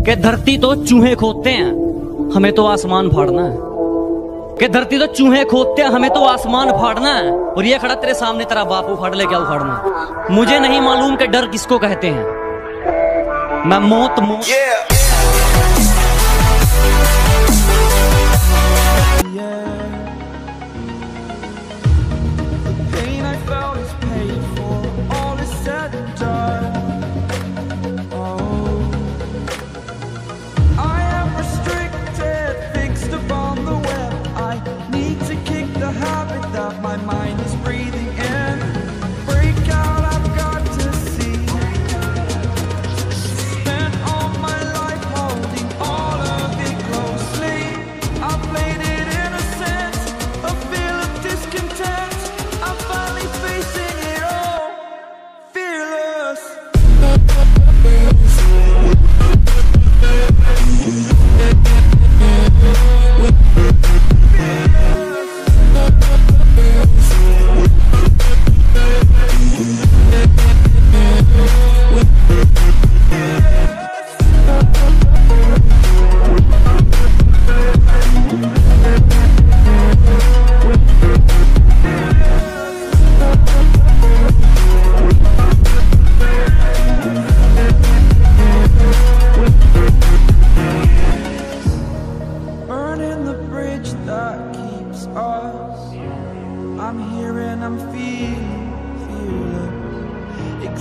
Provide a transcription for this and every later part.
कि धरती तो चूहे खोदते हैं, हमें तो आसमान फाड़ना है। कि धरती तो चूहे खोदते हैं, हमें तो आसमान फाड़ना है। और ये खड़ा तेरे सामने तेरा बाप उखाड़ ले, क्या उखाड़ना। मुझे नहीं मालूम कि डर किसको कहते हैं। मैं मौत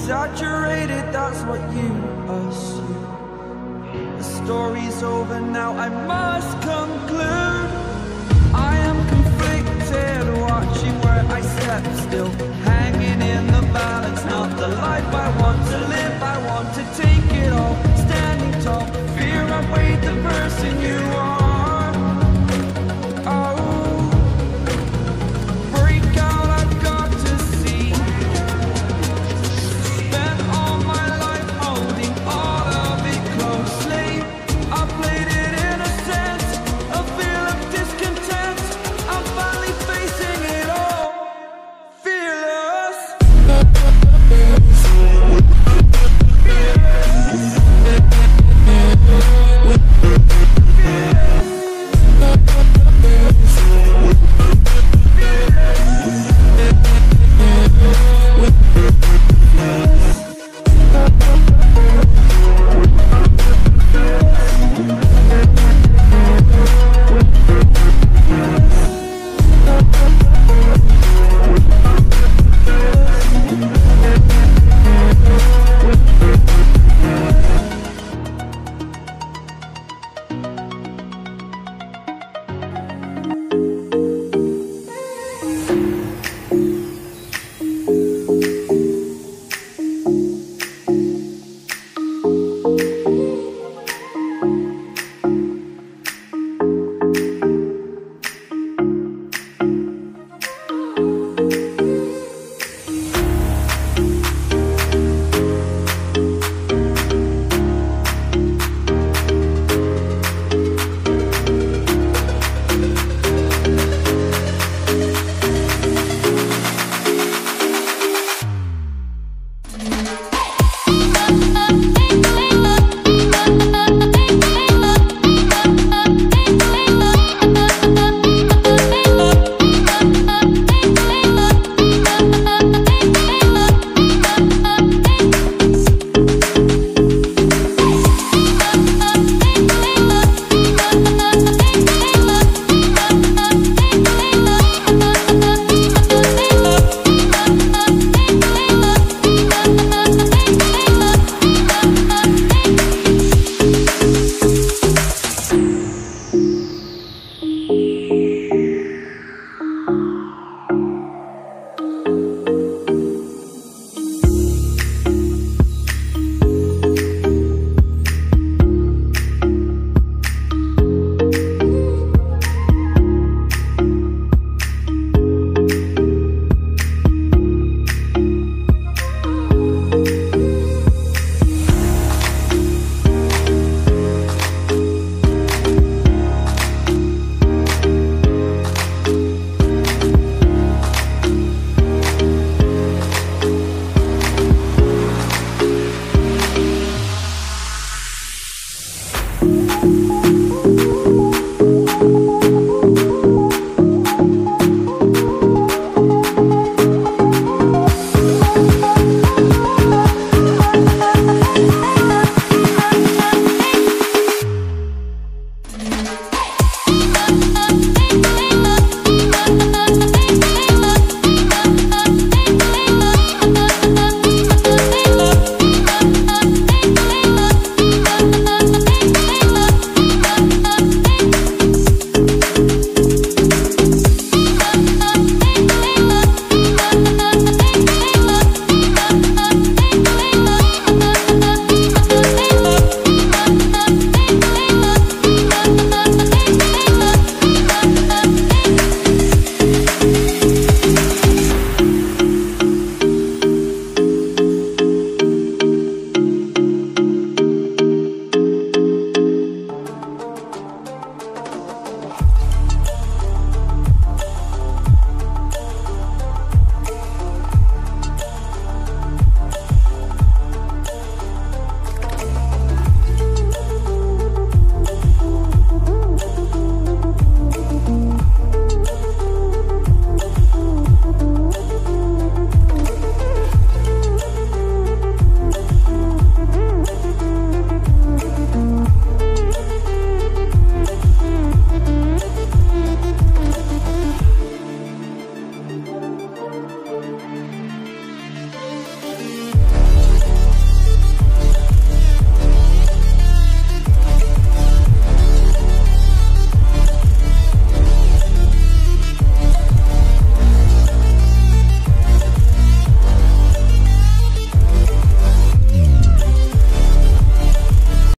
exaggerated, that's what you assume. The story's over now, I must conclude. I am conflicted, watching where I step still, hanging in the balance. Not the life I want to live, I want to take it all.